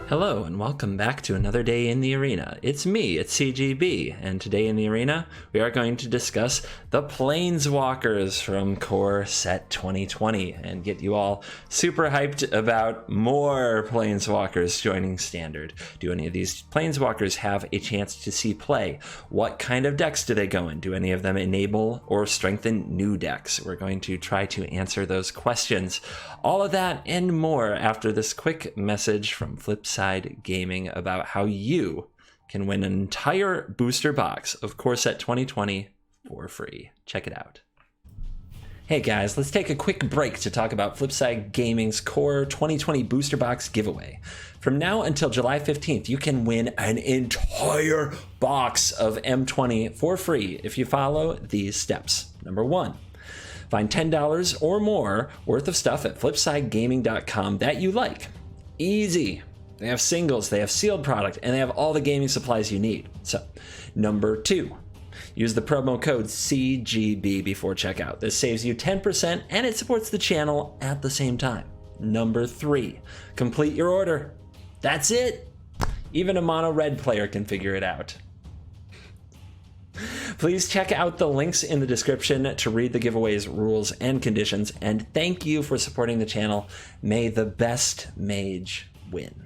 Hello and welcome back to another day in the arena. It's me, it's CGB, and today in the arena we are going to discuss the Planeswalkers from Core Set 2020 and get you all super hyped about more Planeswalkers joining Standard. Do any of these Planeswalkers have a chance to see play? What kind of decks do they go in? Do any of them enable or strengthen new decks? We're going to try to answer those questions. All of that and more after this quick message from Flipside Gaming about how you can win an entire booster box of Core Set 2020 for free. Check it out. Hey guys, let's take a quick break to talk about Flipside Gaming's Core 2020 booster box giveaway. From now until July 15th, you can win an entire box of M20 for free if you follow these steps. Number 1. Find $10 or more worth of stuff at flipsidegaming.com that you like. Easy. They have singles, they have sealed product, and they have all the gaming supplies you need. So, number 2, use the promo code CGB before checkout. This saves you 10% and it supports the channel at the same time. Number 3, complete your order. That's it. Even a mono red player can figure it out. Please check out the links in the description to read the giveaway's rules and conditions, and thank you for supporting the channel. May the best mage win.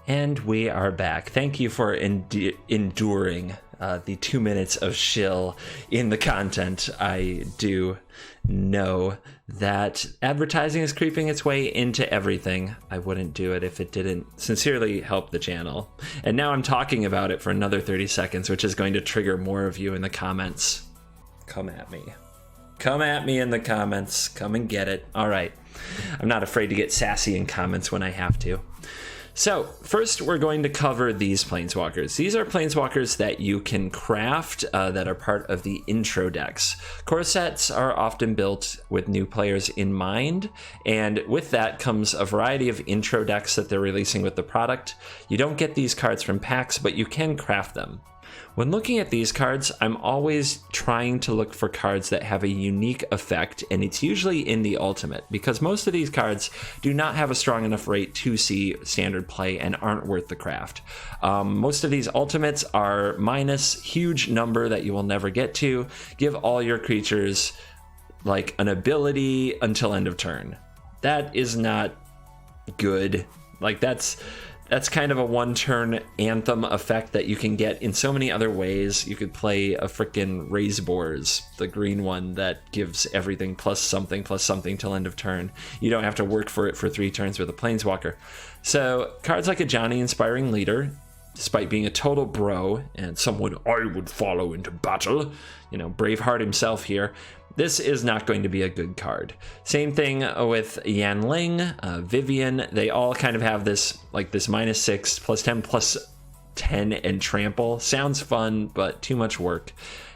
And we are back. Thank you for enduring the 2 minutes of shill in the content. I do know that advertising is creeping its way into everything. I wouldn't do it if it didn't sincerely help the channel. And now I'm talking about it for another 30 seconds, which is going to trigger more of you in the comments. Come at me. Come at me in the comments. Come and get it. All right. I'm not afraid to get sassy in comments when I have to. So, first we're going to cover these Planeswalkers. These are Planeswalkers that you can craft that are part of the intro decks. Core sets are often built with new players in mind, and with that comes a variety of intro decks that they're releasing with the product. You don't get these cards from packs, but you can craft them. When looking at these cards, I'm always trying to look for cards that have a unique effect, and it's usually in the ultimate, because most of these cards do not have a strong enough rate to see standard play and aren't worth the craft. Most of these ultimates are minus huge number that you will never get to. Give all your creatures like an ability until end of turn. That is not good. Like that's kind of a one-turn anthem effect that you can get in so many other ways. You could play a frickin' Raise Boars, the green one that gives everything plus something till end of turn. You don't have to work for it for 3 turns with a Planeswalker. So cards like Ajani, Inspiring Leader, despite being a total bro and someone I would follow into battle, you know, Braveheart himself here, this is not going to be a good card. Same thing with Yanling, Vivien. They all kind of have this like this -6, +10, +10, and trample. Sounds fun, but too much work.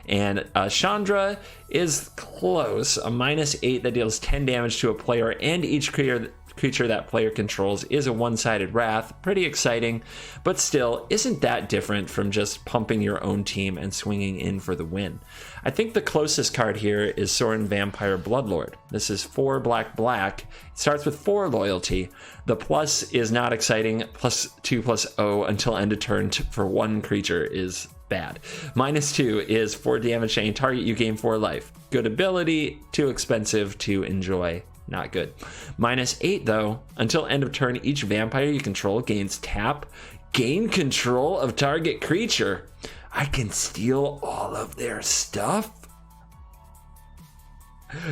And Chandra is close. A -8 that deals 10 damage to a player, and each creature that player controls is a one-sided wrath. Pretty exciting, but still isn't that different from just pumping your own team and swinging in for the win. I think the closest card here is Sorin Vampire Bloodlord. This is 4 black. It starts with 4 loyalty. The plus is not exciting. +2/+0 until end of turn for 1 creature is bad. -2 is 4 damage to any target, you gain 4 life. Good ability, too expensive to enjoy. Not good. -8 though, until end of turn, each vampire you control gains tap, gain control of target creature. I can steal all of their stuff.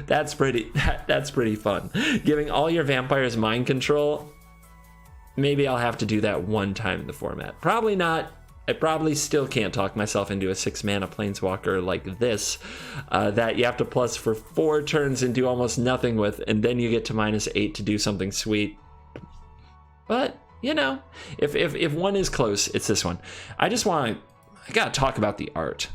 That's pretty fun. Giving all your vampires mind control. Maybe I'll have to do that one time in the format. Probably not. I probably still can't talk myself into a 6-mana Planeswalker like this that you have to plus for 4 turns and do almost nothing with, and then you get to -8 to do something sweet. But, you know, if one is close, it's this one. I gotta talk about the art.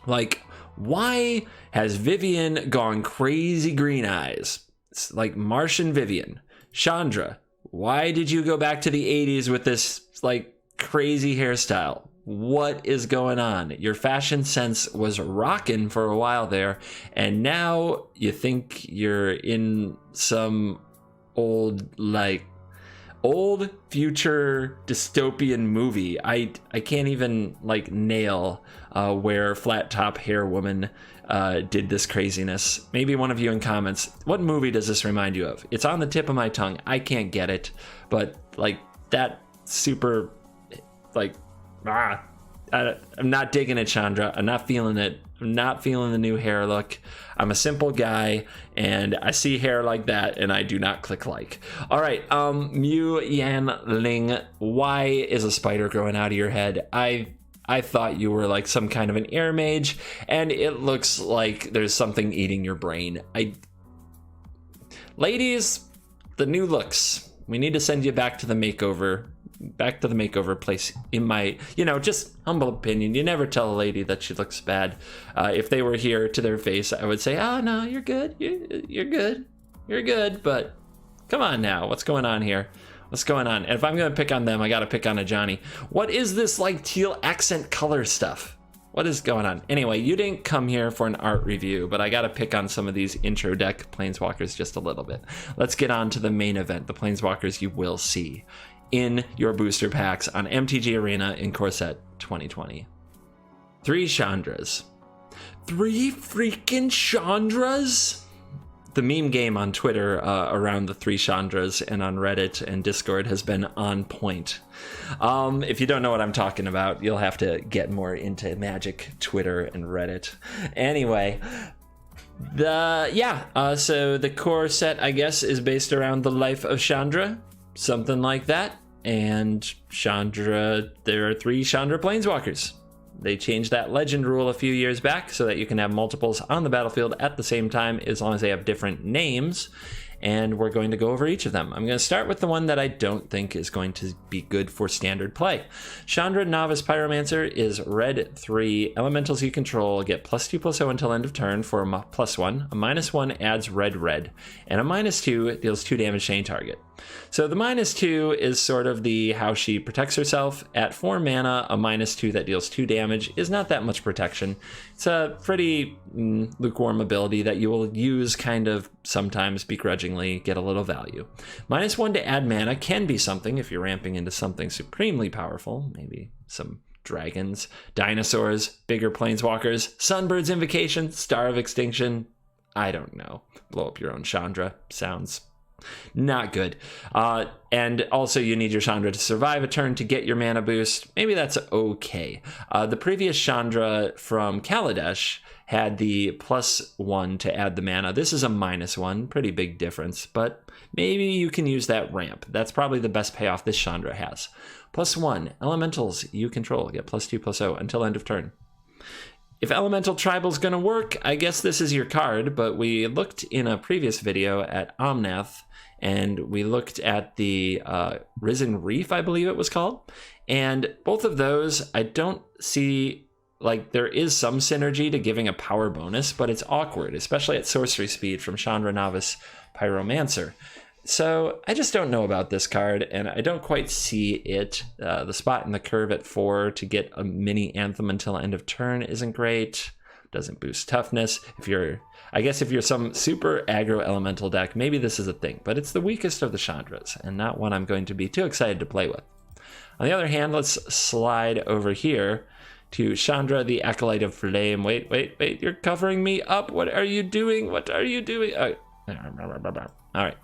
Like, why has Vivien gone crazy green eyes? It's like Martian Vivien. Chandra, why did you go back to the 80s with this, like, crazy hairstyle? What is going on? Your fashion sense was rocking for a while there, and now you think you're in some old, like, old future dystopian movie. I can't even like nail where flat top hair woman did this craziness. Maybe one of you in comments, what movie does this remind you of? It's on the tip of my tongue. I can't get it, but like that super like I'm not digging it, Chandra. I'm not feeling it. I'm not feeling the new hair look. I'm a simple guy, and I see hair like that, and I do not click like. All right, Yanling, why is a spider growing out of your head? I thought you were like some kind of an air mage, and it looks like there's something eating your brain. Ladies, the new looks. We need to send you back to the makeover place. In my, just humble opinion, you never tell a lady that she looks bad. If they were here to their face, I would say, oh no, you're good, you're good, but come on now, what's going on here? What's going on? And if I'm gonna pick on them, I gotta pick on Ajani. What is this like teal accent color stuff? What is going on? Anyway, you didn't come here for an art review, but I gotta pick on some of these intro deck Planeswalkers just a little bit. Let's get on to the main event, the Planeswalkers you will see in your booster packs on MTG Arena in Core Set 2020. 3 Chandras. 3 freaking Chandras? The meme game on Twitter around the 3 Chandras and on Reddit and Discord has been on point. If you don't know what I'm talking about, you'll have to get more into Magic, Twitter, and Reddit. Anyway, so the core set, I guess, is based around the life of Chandra. Something like that. And Chandra, there are 3 Chandra Planeswalkers. They changed that legend rule a few years back so that you can have multiples on the battlefield at the same time as long as they have different names. And we're going to go over each of them. I'm going to start with the one that I don't think is going to be good for standard play. Chandra Novice Pyromancer is red 3. Elementals you control get +2/+0 until end of turn for a +1. A -1 adds red, and a -2 deals 2 damage to any target. So the -2 is sort of the how she protects herself. At 4 mana, a -2 that deals 2 damage is not that much protection. It's a pretty lukewarm ability that you will use kind of sometimes begrudgingly, get a little value. -1 to add mana can be something if you're ramping into something supremely powerful, maybe some dragons, dinosaurs, bigger planeswalkers, Sunbird's Invocation, Star of Extinction. I don't know. Blow up your own Chandra. Sounds not good. And also you need your Chandra to survive a turn to get your mana boost. Maybe that's okay. The previous Chandra from Kaladesh had the +1 to add the mana. This is a -1, pretty big difference, but maybe you can use that ramp. That's probably the best payoff this Chandra has. +1, elementals you control get +2/+0 until end of turn. If Elemental Tribal's gonna work, I guess this is your card, but we looked in a previous video at Omnath, and we looked at the Risen Reef, I believe it was called, and both of those, I don't see, like, there is some synergy to giving a power bonus, but it's awkward, especially at sorcery speed from Chandra Novice Pyromancer. So I just don't know about this card, and I don't quite see it. The spot in the curve at 4 to get a mini Anthem until end of turn isn't great. Doesn't boost toughness. I guess if you're some super aggro elemental deck, maybe this is a thing, but it's the weakest of the Chandras, and not one I'm going to be too excited to play with. On the other hand, let's slide over here to Chandra, the Acolyte of Flame. Wait, you're covering me up. What are you doing? All right.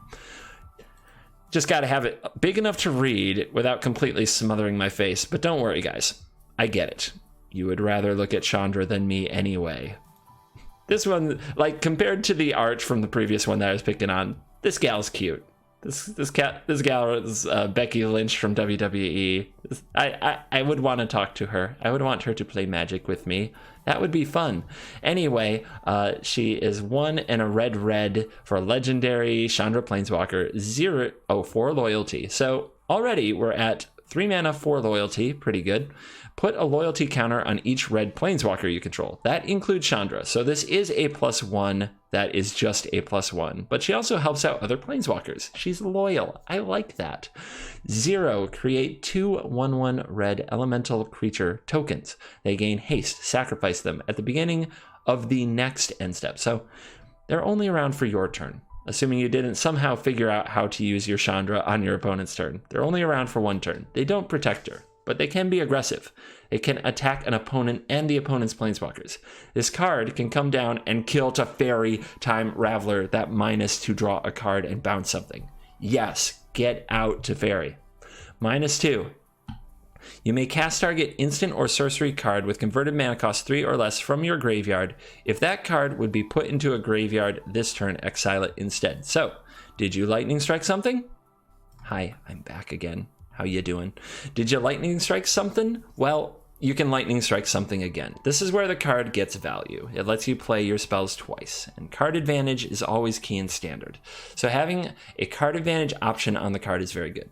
Just got to have it big enough to read without completely smothering my face. But don't worry, guys. I get it. You would rather look at Chandra than me anyway. This one, like, compared to the art from the previous one that I was picking on, this gal's cute. This gal is Becky Lynch from WWE. I would want to talk to her. I would want her to play Magic with me. That would be fun. Anyway, she is 1 and a red for a legendary Chandra Planeswalker, 4 loyalty. So already we're at 3 mana, 4 loyalty, pretty good. Put a loyalty counter on each red planeswalker you control. That includes Chandra, so this is a +1 that is just a +1, but she also helps out other planeswalkers. She's loyal. I like that. 0, create 2 1/1 red elemental creature tokens. They gain haste. Sacrifice them at the beginning of the next end step. So they're only around for your turn. assuming you didn't somehow figure out how to use your Chandra on your opponent's turn. They're only around for 1 turn. They don't protect her, but they can be aggressive. They can attack an opponent and the opponent's Planeswalkers. This card can come down and kill Teferi Time Raveler, that minus to draw a card and bounce something. Yes, get out Teferi. -2. You may cast target instant or sorcery card with converted mana cost 3 or less from your graveyard. If that card would be put into a graveyard this turn, exile it instead. So, did you lightning strike something? Hi, I'm back again. How you doing? Did you lightning strike something? Well, you can lightning strike something again. This is where the card gets value. It lets you play your spells twice, and card advantage is always key in Standard. So having a card advantage option on the card is very good.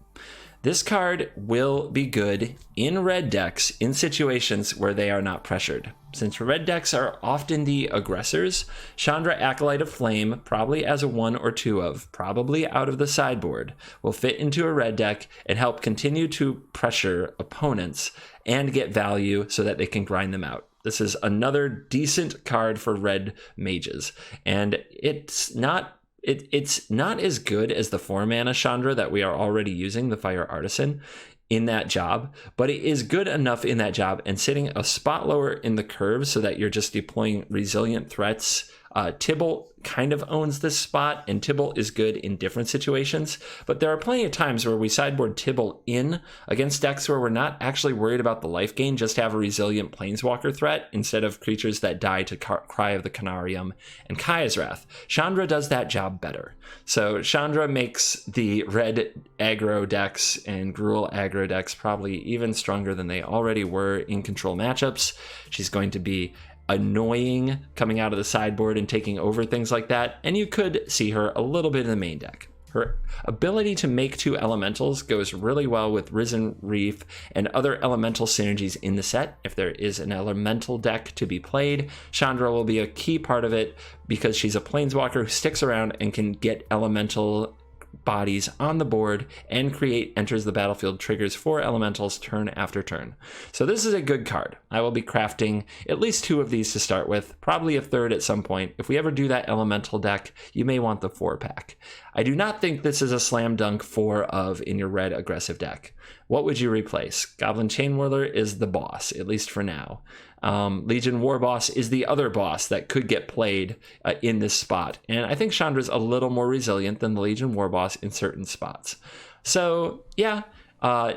This card will be good in red decks in situations where they are not pressured. Since red decks are often the aggressors, Chandra Acolyte of Flame, probably as a 1 or 2 of, probably out of the sideboard, will fit into a red deck and help continue to pressure opponents and get value so that they can grind them out. This is another decent card for red mages, and it's not as good as the 4-mana Chandra that we are already using, the Fire Artisan, in that job, but it is good enough in that job and sitting a spot lower in the curve so that you're just deploying resilient threats. Tibble kind of owns this spot, and Tibble is good in different situations, but there are plenty of times where we sideboard Tibble in against decks where we're not actually worried about the life gain, just have a resilient Planeswalker threat instead of creatures that die to Cry of the Canarium and Kaya's Wrath. Chandra does that job better. So Chandra makes the red aggro decks and Gruul aggro decks probably even stronger than they already were in control matchups. She's going to be annoying coming out of the sideboard and taking over things like that, and you could see her a little bit in the main deck. Her ability to make 2 elementals goes really well with Risen Reef and other elemental synergies in the set. If there is an elemental deck to be played, Chandra will be a key part of it because she's a planeswalker who sticks around and can get elemental bodies on the board and create enters the battlefield triggers for elementals turn after turn. So this is a good card. I will be crafting at least 2 of these to start with, probably a 3rd at some point. If we ever do that elemental deck, you may want the 4-pack. I do not think this is a slam dunk 4 of in your red aggressive deck. What would you replace? Goblin Chainwhirler is the boss, at least for now. Legion Warboss is the other boss that could get played in this spot. And I think Chandra's a little more resilient than the Legion Warboss in certain spots. So yeah,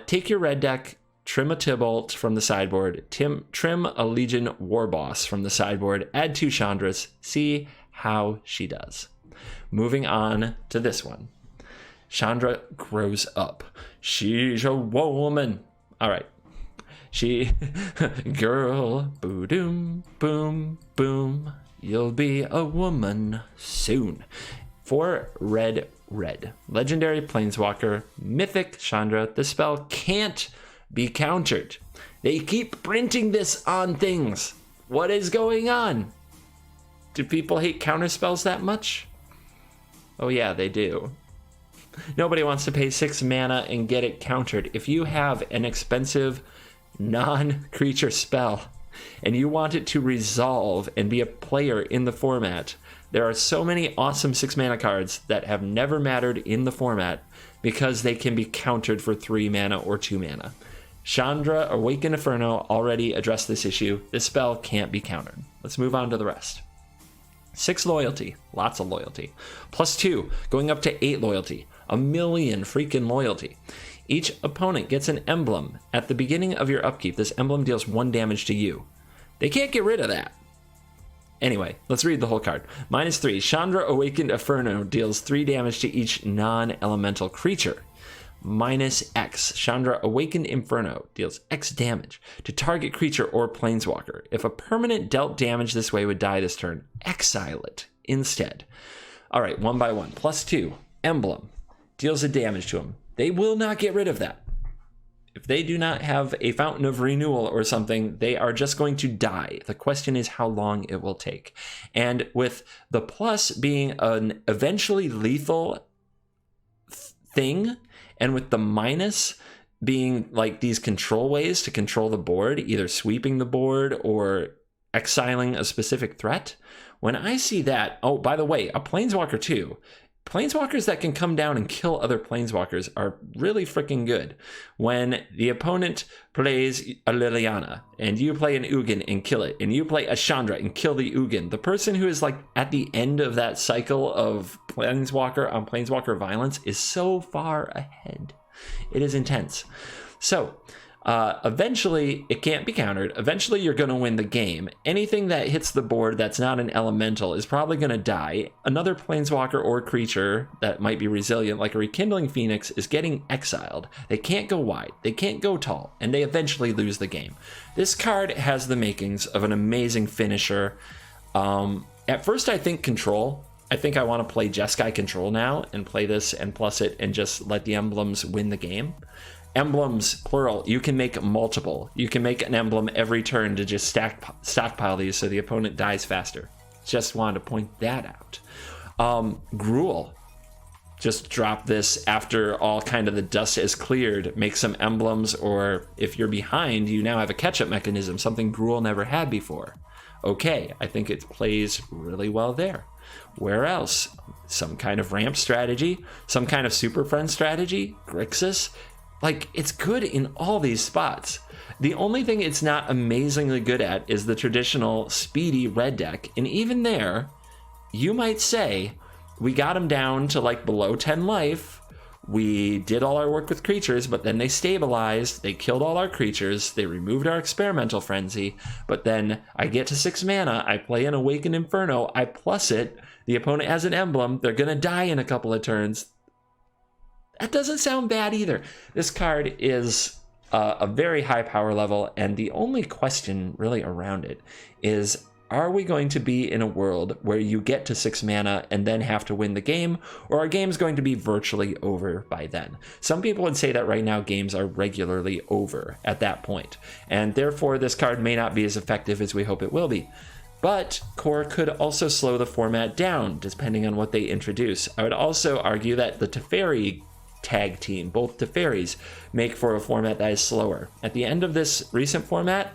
take your red deck, trim a Tybalt from the sideboard, trim a Legion Warboss from the sideboard, add 2 Chandras, see how she does. Moving on to this one. Chandra grows up. She's a woman. All right. She, girl, boo-doom, boom, boom, you'll be a woman soon. 4 red, legendary planeswalker, mythic Chandra. The spell can't be countered. They keep printing this on things. What is going on? Do people hate counter spells that much? Oh yeah, they do. Nobody wants to pay 6 mana and get it countered. If you have an expensive non-creature spell and you want it to resolve and be a player in the format, there are so many awesome 6 mana cards that have never mattered in the format because they can be countered for 3 mana or 2 mana. Chandra Awakened Inferno already addressed this issue. This spell can't be countered. Let's move on to the rest. 6 loyalty, lots of loyalty. +2, going up to 8 loyalty. 1,000,000 freaking loyalty. Each opponent gets an emblem. At the beginning of your upkeep, this emblem deals 1 damage to you. They can't get rid of that. Anyway, let's read the whole card. -3, Chandra Awakened Inferno deals 3 damage to each non-elemental creature. -X, Chandra Awakened Inferno deals X damage to target creature or planeswalker. If a permanent dealt damage this way would die this turn, exile it instead. All right, 1 by 1. +2, emblem deals a damage to them. They will not get rid of that. If they do not have a Fountain of Renewal or something, they are just going to die. The question is how long it will take. And with the plus being an eventually lethal thing, and with the minus being like these control ways to control the board, either sweeping the board or exiling a specific threat, when I see that, oh, by the way, a Planeswalker too, Planeswalkers that can come down and kill other Planeswalkers are really freaking good. When the opponent plays a Liliana, and you play an Ugin and kill it, and you play a Chandra and kill the Ugin, the person who is like at the end of that cycle of Planeswalker on Planeswalker violence is so far ahead. It is intense. So, eventually, it can't be countered. Eventually, you're going to win the game. Anything that hits the board that's not an elemental is probably going to die. Another planeswalker or creature that might be resilient, like a Rekindling Phoenix, is getting exiled. They can't go wide. They can't go tall. And they eventually lose the game. This card has the makings of an amazing finisher. At first, I think control. I think I want to play Jeskai Control now and play this and plus it and just let the emblems win the game. Emblems, plural, you can make multiple. You can make an emblem every turn to just stockpile these so the opponent dies faster. Just wanted to point that out. Gruul. Just drop this after all kind of the dust is cleared. Make some emblems, or if you're behind, you now have a catch-up mechanism, something Gruul never had before. Okay, I think it plays really well there. Where else? Some kind of ramp strategy, some kind of Super Friend strategy, Grixis. Like, it's good in all these spots. The only thing it's not amazingly good at is the traditional speedy red deck. And even there, you might say, we got them down to like below 10 life. We did all our work with creatures, but then they stabilized. They killed all our creatures. They removed our experimental frenzy. But then I get to 6 mana. I play an Awakened Inferno. I plus it. The opponent has an emblem. They're going to die in a couple of turns. That doesn't sound bad either. This card is a very high power level, and the only question really around it is, are we going to be in a world where you get to 6 mana and then have to win the game, or are games going to be virtually over by then? Some people would say that right now games are regularly over at that point, and therefore this card may not be as effective as we hope it will be. But Core could also slow the format down, depending on what they introduce. I would also argue that the Teferi tag team, both Teferis, make for a format that is slower. At the end of this recent format,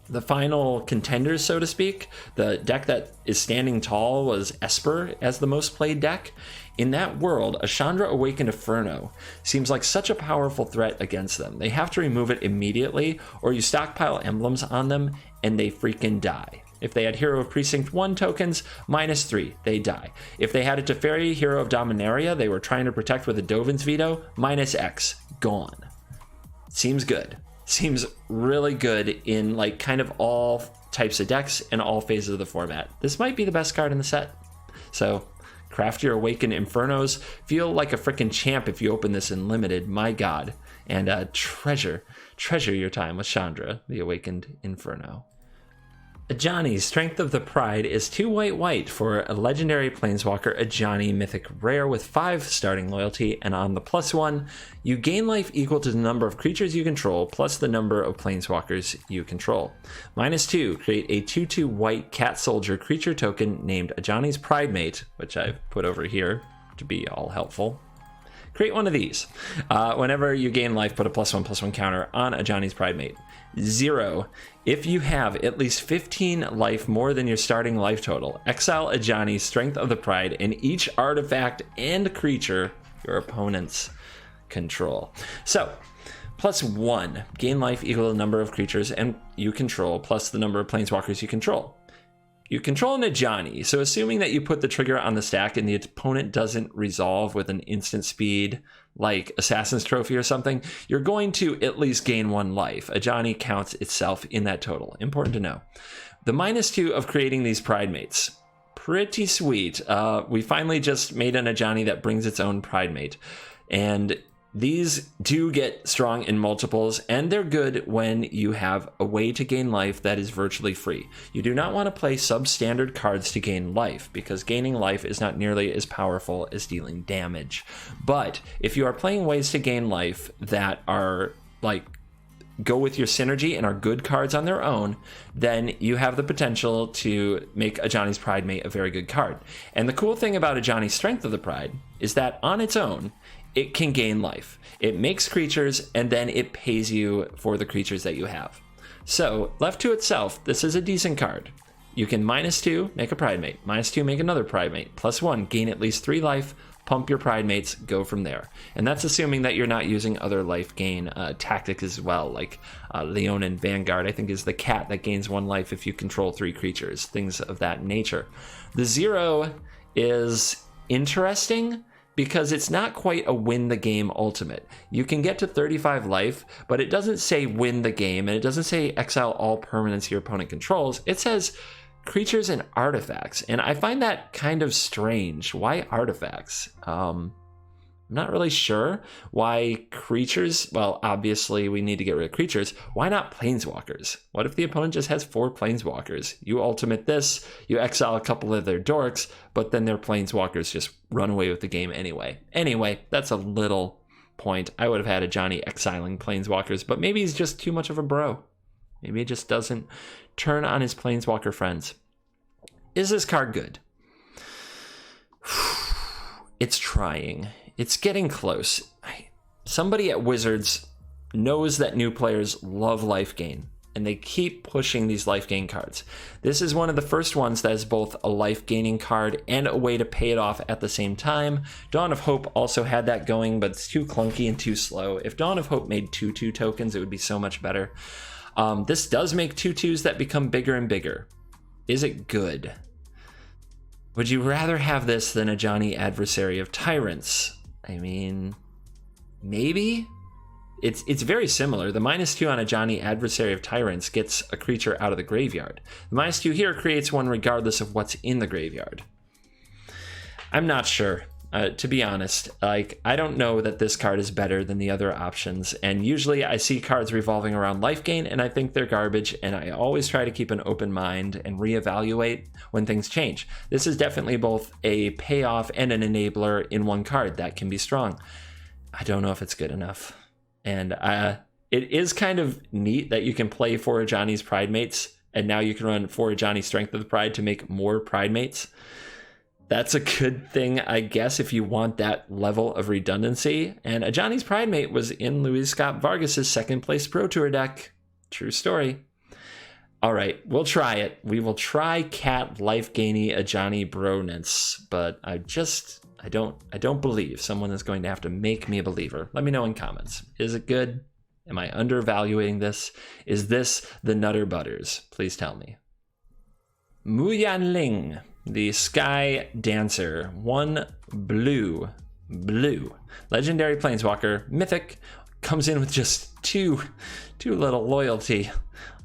the final contenders, so to speak, the deck that is standing tall was Esper as the most played deck. In that world, a Chandra Awakened Inferno seems like such a powerful threat against them. They have to remove it immediately, or you stockpile emblems on them and they freaking die. If they had Hero of Precinct 1 tokens, -3, they die. If they had a Teferi Hero of Dominaria they were trying to protect with a Dovin's Veto, -X, gone. Seems good. Seems really good in like kind of all types of decks and all phases of the format. This might be the best card in the set. So craft your Awakened Infernos. Feel like a freaking champ if you open this in limited, my god. And treasure your time with Chandra, the Awakened Inferno. Ajani, Strength of the Pride, is 2 white for a legendary planeswalker Ajani Mythic Rare with 5 starting loyalty, and on the +1, you gain life equal to the number of creatures you control plus the number of planeswalkers you control. -2, create a 2/2 white cat soldier creature token named Ajani's Pridemate, which I've put over here to be all helpful. Create one of these. Whenever you gain life, put a +1/+1 counter on Ajani's Pridemate. 0. If you have at least 15 life more than your starting life total, exile Ajani's Strength of the Pride and each artifact and creature your opponents control. So, +1. Gain life equal to the number of creatures and you control plus the number of planeswalkers you control. You control an Ajani, so assuming that you put the trigger on the stack and the opponent doesn't resolve with an instant speed, like Assassin's Trophy or something, you're going to at least gain 1 life. Ajani counts itself in that total. Important to know. The -2 of creating these Pridemates. Pretty sweet. We finally just made an Ajani that brings its own Pridemate. And these do get strong in multiples, and they're good when you have a way to gain life that is virtually free. You do not want to play substandard cards to gain life, because gaining life is not nearly as powerful as dealing damage. But if you are playing ways to gain life that are like go with your synergy and are good cards on their own, then you have the potential to make Ajani's Pridemate a very good card. And the cool thing about Ajani's Strength of the Pride is that on its own, it can gain life. It makes creatures, and then it pays you for the creatures that you have. So, left to itself, this is a decent card. You can -2, make a Pridemate. -2, make another Pridemate. +1, gain at least 3 life. pump your Pridemates, go from there. And that's assuming that you're not using other life gain tactics as well, like Leonin Vanguard, I think, is the cat that gains 1 life if you control 3 creatures, things of that nature. The 0 is interesting because it's not quite a win the game ultimate. You can get to 35 life, but it doesn't say win the game, and it doesn't say exile all permanents your opponent controls. It says creatures and artifacts, and I find that kind of strange. Why artifacts? I'm not really sure why creatures. Well, obviously we need to get rid of creatures. Why not planeswalkers? What if the opponent just has 4 planeswalkers? You ultimate this, you exile a couple of their dorks, but then their planeswalkers just run away with the game anyway. Anyway, that's a little point. I would have had Ajani exiling planeswalkers, but maybe he's just too much of a bro. Maybe he just doesn't turn on his planeswalker friends. Is this card good? It's trying. It's getting close. Somebody at Wizards knows that new players love life gain, and they keep pushing these life gain cards. This is one of the first ones that is both a life gaining card and a way to pay it off at the same time. Dawn of Hope also had that going, but it's too clunky and too slow. If Dawn of Hope made 2/2 tokens, it would be so much better. This does make 2/2s that become bigger and bigger. Is it good? Would you rather have this than Ajani, Adversary of Tyrants? I mean, maybe? It's very similar. The -2 on Ajani, Adversary of Tyrants, gets a creature out of the graveyard. The -2 here creates one regardless of what's in the graveyard. I'm not sure. To be honest, I don't know that this card is better than the other options, and usually I see cards revolving around life gain and I think they're garbage, and I always try to keep an open mind and reevaluate when things change. This is definitely both a payoff and an enabler in one card that can be strong. I don't know if it's good enough, and it is kind of neat that you can play 4 Ajani's Pridemates, and now you can run 4 Ajani Strength of the Pride to make more Pridemates. That's a good thing, I guess, if you want that level of redundancy. And Ajani's Pridemate was in Luis Scott Vargas's 2nd place Pro Tour deck. True story. All right, we'll try it. We will try Cat Life Gainy Ajani Bronance, but I don't believe. Someone is going to have to make me a believer. Let me know in comments. Is it good? Am I undervaluing this? Is this the Nutter Butters? Please tell me. Yanling, the Sky Dancer, 1 blue. Legendary Planeswalker, mythic, comes in with just two little loyalty.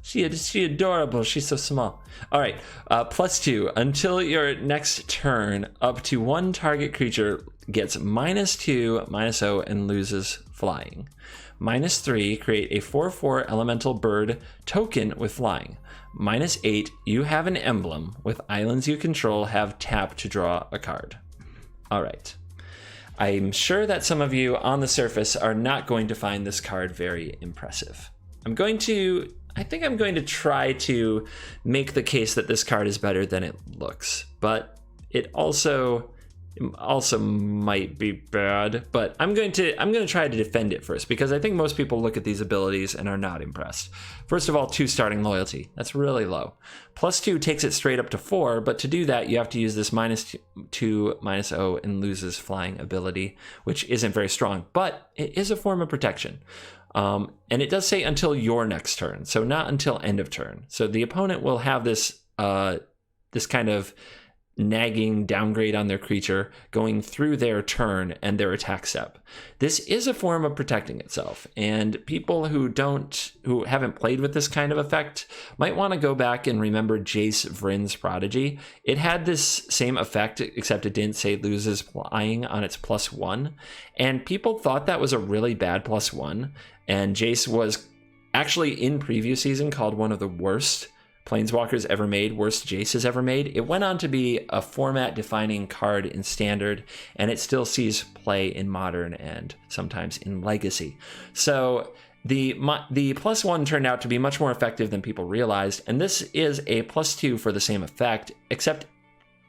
She adorable, she's so small. All right, +2, until your next turn, up to 1 target creature gets -2/-0 and loses flying. -3, create a 4/4 elemental bird token with flying. -8, you have an emblem. With islands you control, have tap to draw a card. All right. I'm sure that some of you on the surface are not going to find this card very impressive. I think I'm going to try to make the case that this card is better than it looks, but it also might be bad. But I'm going to try to defend it first, because I think most people look at these abilities and are not impressed. First of all, 2 starting loyalty. That's really low. +2 takes it straight up to 4, but to do that you have to use this -2/-0 and loses flying ability, which isn't very strong, but it is a form of protection. And it does say until your next turn, so not until end of turn. So the opponent will have this kind of nagging downgrade on their creature going through their turn and their attack step. This is a form of protecting itself, and people who haven't played with this kind of effect might want to go back and remember Jace Vryn's Prodigy. It had this same effect, except it didn't say loses flying on its +1, and people thought that was a really bad +1, and Jace was actually in preview season called one of the worst Planeswalkers ever made, worst Jaces ever made. It went on to be a format-defining card in Standard, and it still sees play in Modern and sometimes in Legacy. So the +1 turned out to be much more effective than people realized, and this is a +2 for the same effect, except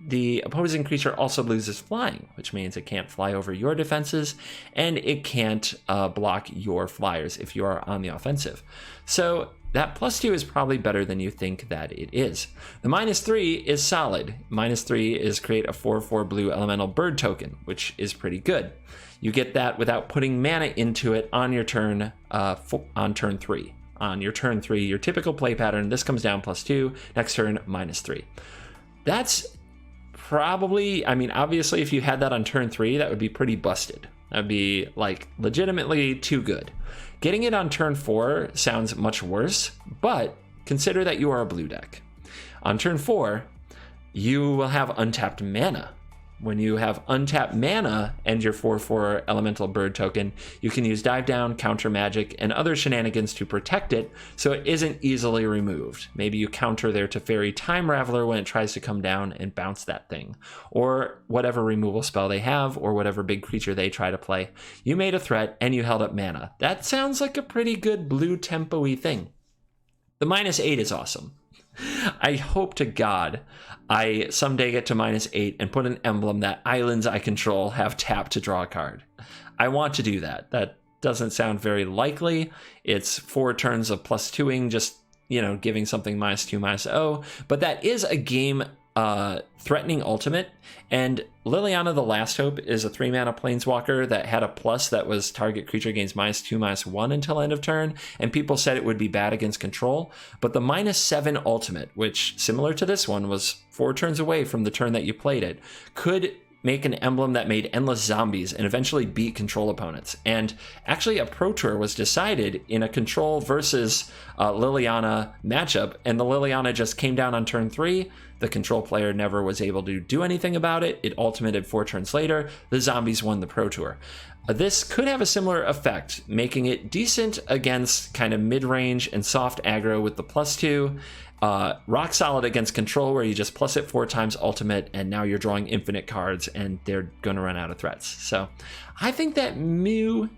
the opposing creature also loses flying, which means it can't fly over your defenses, and it can't block your flyers if you are on the offensive. So that +2 is probably better than you think that it is. The -3 is solid. -3 is create a 4/4 blue elemental bird token, which is pretty good. You get that without putting mana into it on your turn, on turn 3. On your turn 3, your typical play pattern, this comes down +2, next turn -3. That's probably, I mean, obviously if you had that on turn 3, that would be pretty busted. That would be like legitimately too good. Getting it on turn 4 sounds much worse, but consider that you are a blue deck. On turn 4, you will have untapped mana. When you have untapped mana and your 4/4 elemental bird token, you can use dive down, counter magic, and other shenanigans to protect it so it isn't easily removed. Maybe you counter their Teferi Time Raveler when it tries to come down and bounce that thing. Or whatever removal spell they have, or whatever big creature they try to play. You made a threat and you held up mana. That sounds like a pretty good blue tempo-y thing. The -8 is awesome. I hope to God I someday get to -8 and put an emblem that islands I control have tapped to draw a card. I want to do that. That doesn't sound very likely. It's 4 turns of +2ing, just, you know, giving something -2/-0. But that is a game threatening ultimate. And Liliana the Last Hope is a 3-mana planeswalker that had a plus that was target creature gains -2/-1 until end of turn, and people said it would be bad against control. But the -7 ultimate, which similar to this one was 4 turns away from the turn that you played it, could make an emblem that made endless zombies and eventually beat control opponents. And actually a Pro Tour was decided in a control versus Liliana matchup, and the Liliana just came down on turn 3. The control player never was able to do anything about it. It ultimated 4 turns later. The zombies won the Pro Tour. This could have a similar effect, making it decent against kind of mid-range and soft aggro with the +2. Rock solid against control, where you just plus it 4 times ultimate, and now you're drawing infinite cards, and they're going to run out of threats. So I think that Mew,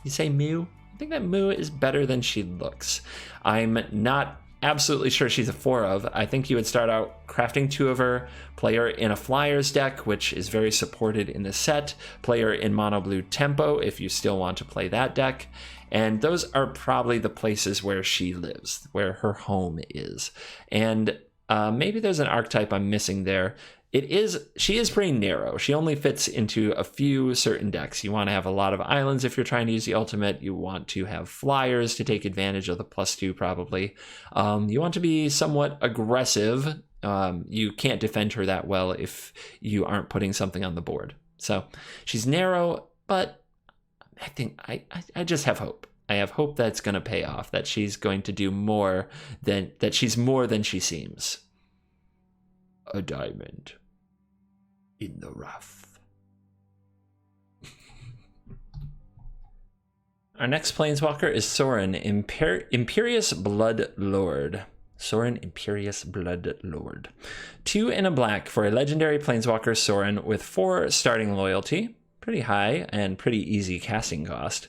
you say Mew? I think that Mew is better than she looks. I'm not absolutely sure she's a 4 of. I think you would start out crafting 2 of her, play her in a Flyers deck, which is very supported in the set, play her in mono blue tempo if you still want to play that deck. And those are probably the places where she lives, where her home is. And maybe there's an archetype I'm missing there. She is pretty narrow. She only fits into a few certain decks. You want to have a lot of islands if you're trying to use the ultimate. You want to have flyers to take advantage of the +2 probably. You want to be somewhat aggressive. You can't defend her that well if you aren't putting something on the board. So she's narrow, but I think I just have hope. I have hope that it's going to pay off, that she's going to do more than, that she's more than she seems. A diamond in the rough. Our next planeswalker is Sorin, Imperious Blood Lord. Sorin, Imperious Blood Lord. 2 and a black for a legendary planeswalker Sorin with 4 starting loyalty. Pretty high and pretty easy casting cost.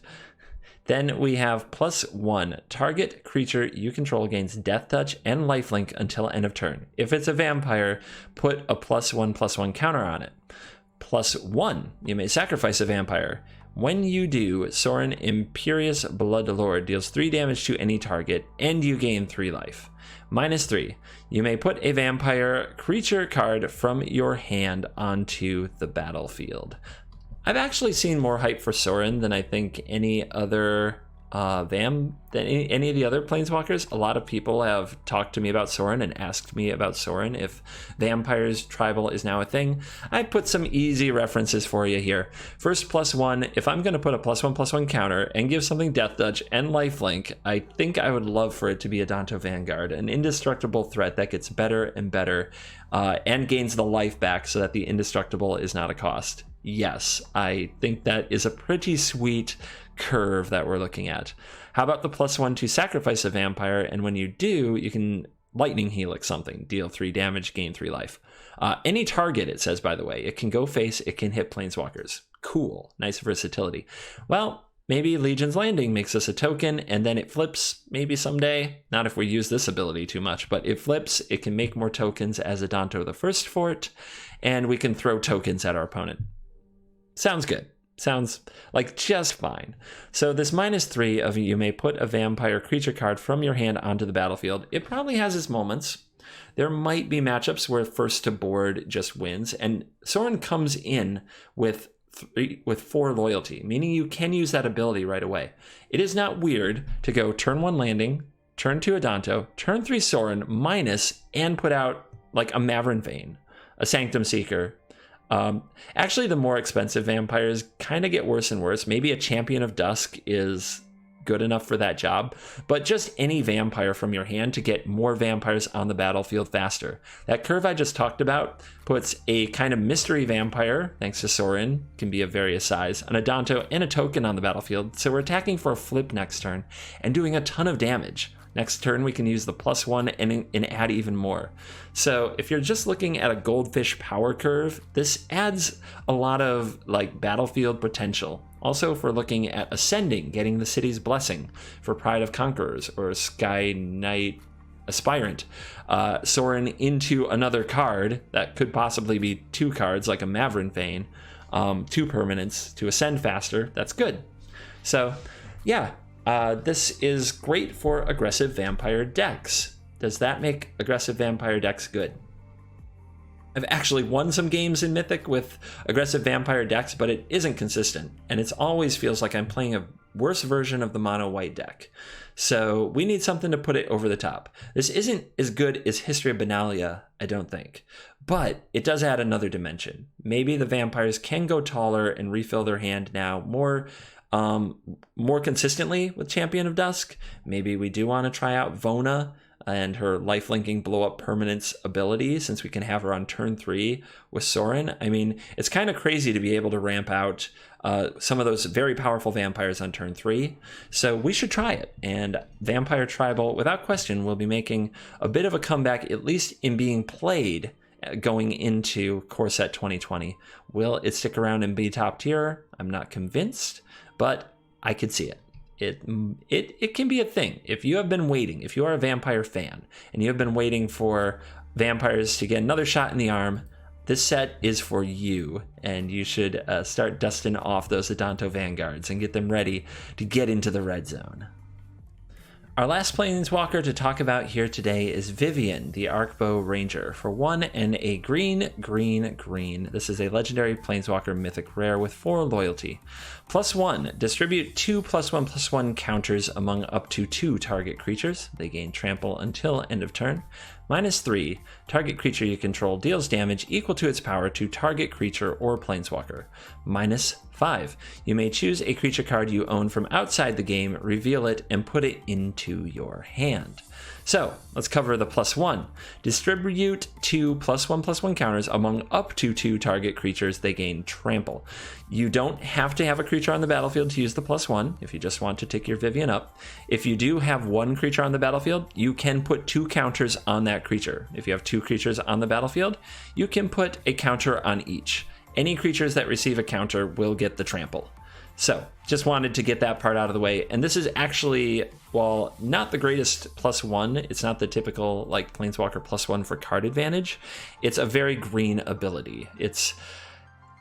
Then we have +1. Target creature you control gains Death Touch and Lifelink until end of turn. If it's a vampire, put a +1/+1 counter on it. +1. You may sacrifice a vampire. When you do, Sorin, Imperious Blood Lord deals 3 damage to any target, and you gain 3 life. -3. You may put a vampire creature card from your hand onto the battlefield. I've actually seen more hype for Sorin than I think any other any of the other planeswalkers. A lot of people have talked to me about Sorin and asked me about Sorin if Vampires Tribal is now a thing. I put some easy references for you here. First, +1. If I'm going to put a +1/+1 counter and give something Death Touch and Lifelink, I think I would love for it to be a Danto Vanguard, an indestructible threat that gets better and better and gains the life back so that the indestructible is not a cost. Yes, I think that is a pretty sweet curve that we're looking at. How about the +1 to sacrifice a vampire, and when you do, you can lightning helix something, deal 3 damage, gain 3 life. Any target, it says, by the way. It can go face, it can hit planeswalkers. Cool, nice versatility. Well, maybe Legion's Landing makes us a token, and then it flips maybe someday. Not if we use this ability too much, but it flips, it can make more tokens as a Danto the First for it, and we can throw tokens at our opponent. Sounds good. Sounds like just fine. So this -3 of you may put a vampire creature card from your hand onto the battlefield. It probably has its moments. There might be matchups where first to board just wins, and Sorin comes in with 4 loyalty, meaning you can use that ability right away. It is not weird to go turn 1 landing, turn 2 Adanto, turn 3 Sorin, minus, and put out like a Maverin Vein, a Sanctum Seeker. Actually, the more expensive vampires kind of get worse and worse. Maybe a Champion of Dusk is good enough for that job, but just any vampire from your hand to get more vampires on the battlefield faster. That curve I just talked about puts a kind of mystery vampire, thanks to Sorin, can be of various size, an Adanto, and a token on the battlefield, so we're attacking for a flip next turn and doing a ton of damage. Next turn, we can use the +1 and add even more. So if you're just looking at a goldfish power curve, this adds a lot of like battlefield potential. Also, if we're looking at ascending, getting the city's blessing for Pride of Conquerors or Sky Knight Aspirant, Sorin into another card that could possibly be 2 cards like a Maverin Vein, 2 permanents to ascend faster, that's good. So yeah, this is great for aggressive vampire decks. Does that make aggressive vampire decks good? I've actually won some games in Mythic with aggressive vampire decks, but it isn't consistent, and it always feels like I'm playing a worse version of the mono white deck. So we need something to put it over the top. This isn't as good as History of Benalia, I don't think, but it does add another dimension. Maybe the vampires can go taller and refill their hand now more consistently with Champion of Dusk. Maybe we do want to try out Vona and her lifelinking blow up permanence ability, since we can have her on turn 3 with Sorin. I mean, it's kind of crazy to be able to ramp out some of those very powerful vampires on turn 3. So we should try it. And Vampire Tribal, without question, will be making a bit of a comeback, at least in being played going into Core Set 2020. Will it stick around and be top tier? I'm not convinced, but I could see it. It can be a thing. If you have been waiting, if you are a vampire fan and you have been waiting for vampires to get another shot in the arm, this set is for you, and you should start dusting off those Adanto Vanguards and get them ready to get into the red zone. Our last Planeswalker to talk about here today is Vivien, the Arcbow Ranger, for 1 and a green. This is a legendary Planeswalker mythic rare with 4 loyalty. +1, distribute 2 +1/+1 counters among up to 2 target creatures. They gain trample until end of turn. -3, target creature you control deals damage equal to its power to target creature or Planeswalker. -5, you may choose a creature card you own from outside the game, reveal it, and put it into your hand. So let's cover the +1. Distribute 2 +1/+1 counters among up to 2 target creatures. They gain trample. You don't have to have a creature on the battlefield to use the +1 if you just want to tick your Vivien up. If you do have 1 creature on the battlefield, you can put 2 counters on that creature. If you have 2 creatures on the battlefield, you can put a counter on each. Any creatures that receive a counter will get the trample. So just wanted to get that part out of the way. And this is actually, while not the greatest +1, it's not the typical like Planeswalker +1 for card advantage. It's a very green ability. It's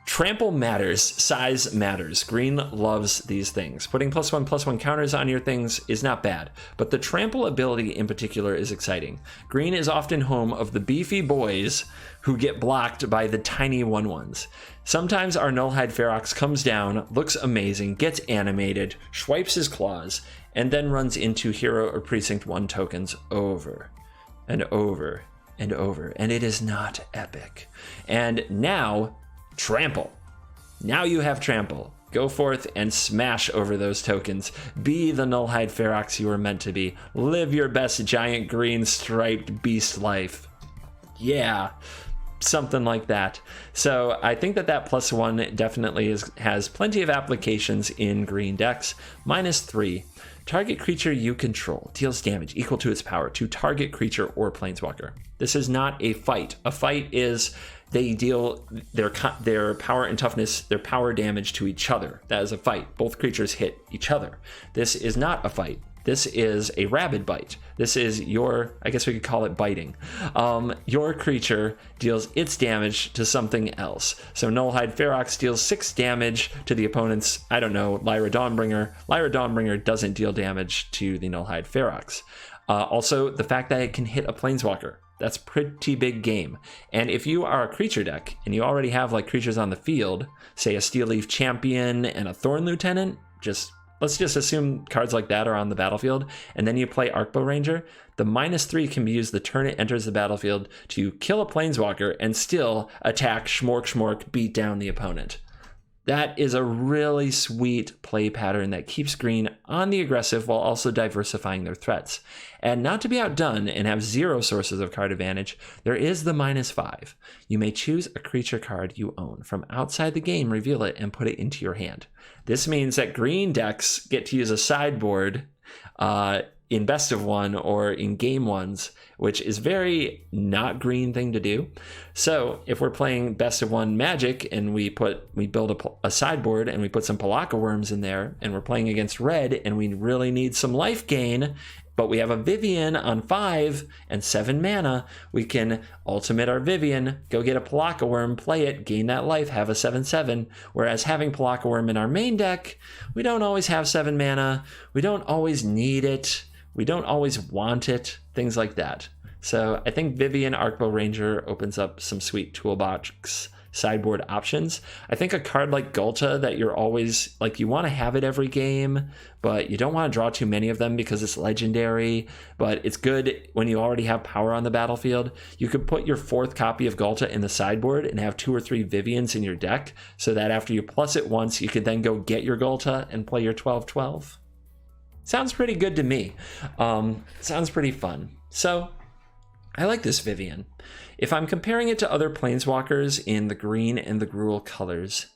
trample matters, size matters. Green loves these things. Putting +1/+1 counters on your things is not bad, but the trample ability in particular is exciting. Green is often home of the beefy boys who get blocked by the tiny 1/1s. Sometimes our Nullhide Ferox comes down, looks amazing, gets animated, swipes his claws, and then runs into Hero or Precinct 1 tokens over and over and over, and it is not epic. And now, trample. Now you have trample. Go forth and smash over those tokens. Be the Nullhide Ferox you were meant to be. Live your best giant green striped beast life. Yeah, something like that. So I think that +1 definitely has plenty of applications in green decks. -3. Target creature you control deals damage equal to its power to target creature or Planeswalker. This is not a fight. A fight is they deal their power and toughness, their power damage to each other. That is a fight. Both creatures hit each other. This is not a fight. this is a rabid bite. This is your, I guess we could call it biting. Your creature deals its damage to something else. So Nullhide Ferox deals 6 damage to the opponent's, I don't know, Lyra Dawnbringer. Lyra Dawnbringer doesn't deal damage to the Nullhide Ferox. Also, the fact that it can hit a Planeswalker. That's pretty big game. And if you are a creature deck and you already have like creatures on the field, say a Steel Leaf Champion and a Thorn Lieutenant, let's just assume cards like that are on the battlefield, and then you play Arcbow Ranger, the -3 can be used the turn it enters the battlefield to kill a Planeswalker and still attack, schmork, beat down the opponent. That is a really sweet play pattern that keeps green on the aggressive while also diversifying their threats. And not to be outdone and have 0 sources of card advantage, there is the -5. You may choose a creature card you own from outside the game, reveal it, and put it into your hand. This means that green decks get to use a sideboard in best of one or in game ones, which is very not green thing to do. So if we're playing best of one Magic and we build a sideboard and we put some Palaka Worms in there, and we're playing against red and we really need some life gain, but we have a Vivien on 5 and 7 mana, we can ultimate our Vivien, go get a Palaka Worm, play it, gain that life, have a 7/7. Whereas having Palaka Worm in our main deck, we don't always have 7 mana, we don't always need it, we don't always want it, things like that. So I think Vivien Arcbow Ranger opens up some sweet toolbox sideboard options. I think a card like Gulta that you're always, like, you want to have it every game, but you don't want to draw too many of them because it's legendary, but it's good when you already have power on the battlefield. You could put your 4th copy of Gulta in the sideboard and have 2 or 3 Viviens in your deck so that after you plus it once, you could then go get your Gulta and play your 12/12. Sounds pretty good to me. Sounds pretty fun. So I like this Vivien. If I'm comparing it to other Planeswalkers in the green and the Gruul colors,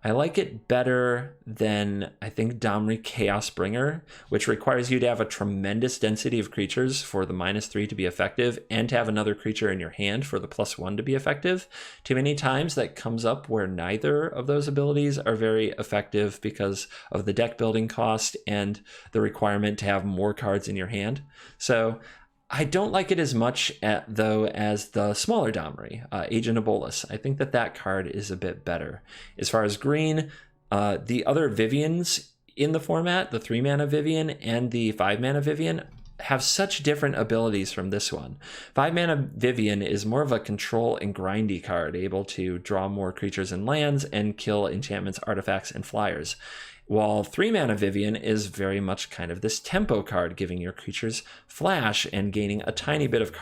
I like it better than, I think, Domri Chaosbringer, which requires you to have a tremendous density of creatures for the -3 to be effective and to have another creature in your hand for the +1 to be effective. Too many times that comes up where neither of those abilities are very effective because of the deck building cost and the requirement to have more cards in your hand. So I don't like it as much, though, as the smaller Domri, Agent Ebolas. I think that card is a bit better. As far as green, the other Viviens in the format, the 3-mana Vivien and the 5-mana Vivien, have such different abilities from this one. 5-mana Vivien is more of a control and grindy card, able to draw more creatures and lands and kill enchantments, artifacts, and flyers. While 3-mana Vivien is very much kind of this tempo card, giving your creatures flash and gaining a tiny bit of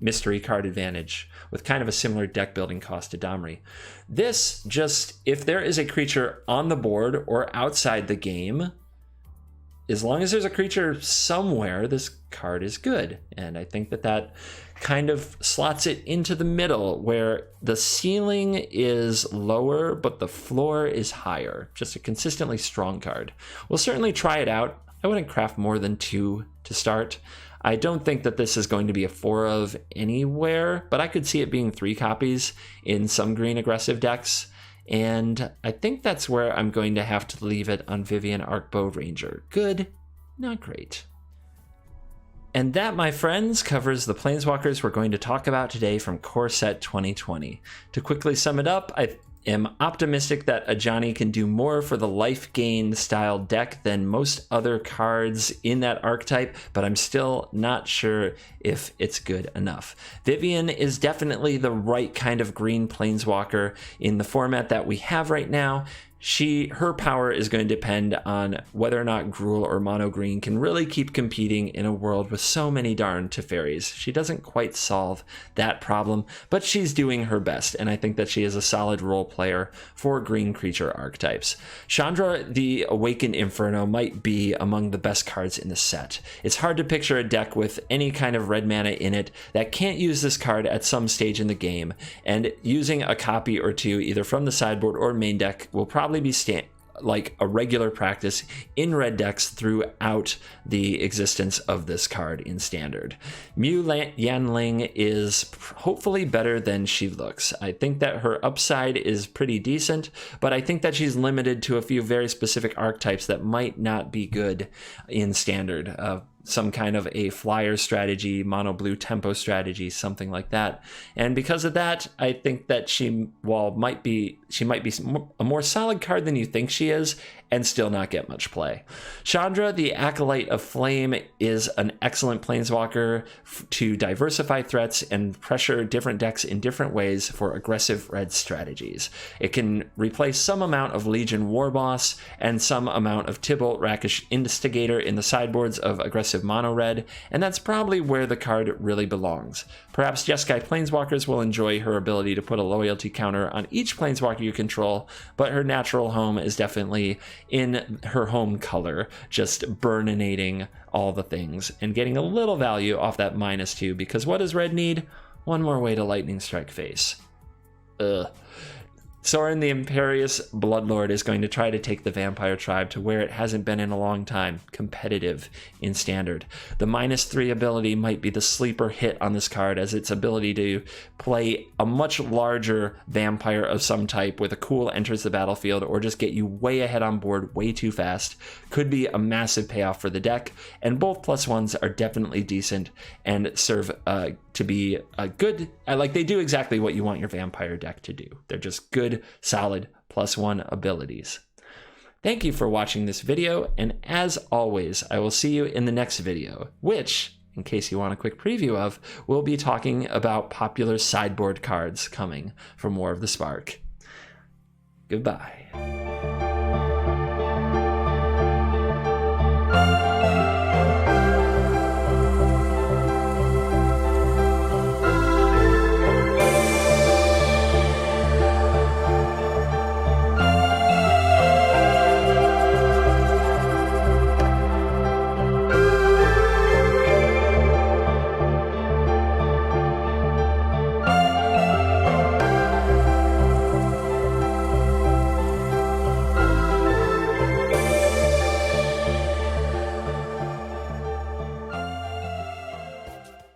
mystery card advantage with kind of a similar deck building cost to Domri. This just, if there is a creature on the board or outside the game, as long as there's a creature somewhere, this card is good. And I think that kind of slots it into the middle where the ceiling is lower, but the floor is higher. Just a consistently strong card. We'll certainly try it out. I wouldn't craft more than 2 to start. I don't think that this is going to be a 4 of anywhere, but I could see it being 3 copies in some green aggressive decks. And I think that's where I'm going to have to leave it on Vivien Arcbow Ranger. Good, not great. And that, my friends, covers the Planeswalkers we're going to talk about today from Core Set 2020. To quickly sum it up, I am optimistic that Ajani can do more for the life gain style deck than most other cards in that archetype, but I'm still not sure if it's good enough. Vivien is definitely the right kind of green Planeswalker in the format that we have right now. Her power is going to depend on whether or not Gruul or Mono Green can really keep competing in a world with so many darn Teferis. She doesn't quite solve that problem, but she's doing her best, and I think that she is a solid role player for green creature archetypes. Chandra the Awakened Inferno might be among the best cards in the set. It's hard to picture a deck with any kind of red mana in it that can't use this card at some stage in the game, and using a copy or 2 either from the sideboard or main deck will probably be like a regular practice in red decks throughout the existence of this card in Standard. Yanling is hopefully better than she looks. I think that her upside is pretty decent, but I think that she's limited to a few very specific archetypes that might not be good in Standard. Some kind of a flyer strategy, mono blue tempo strategy, something like that. And because of that, I think that she might be a more solid card than you think she is, and still not get much play. Chandra, the Acolyte of Flame, is an excellent Planeswalker to diversify threats and pressure different decks in different ways for aggressive red strategies. It can replace some amount of Legion Warboss and some amount of Tibalt Rakish Instigator in the sideboards of aggressive mono red, and that's probably where the card really belongs. Perhaps Jeskai Planeswalkers will enjoy her ability to put a loyalty counter on each Planeswalker you control, but her natural home is definitely in her home color, just burninating all the things and getting a little value off that -2, because what does red need? One more way to lightning strike face. Sorin, the Imperious Bloodlord, is going to try to take the Vampire Tribe to where it hasn't been in a long time, competitive in Standard. The -3 ability might be the sleeper hit on this card, as its ability to play a much larger vampire of some type with a cool enters the battlefield, or just get you way ahead on board way too fast, could be a massive payoff for the deck, and both +1s are definitely decent and serve to be a good, like they do exactly what you want your vampire deck to do. They're just good, solid +1 abilities. Thank you for watching this video, and as always, I will see you in the next video, which, in case you want a quick preview of, we'll be talking about popular sideboard cards coming from War of the Spark. Goodbye.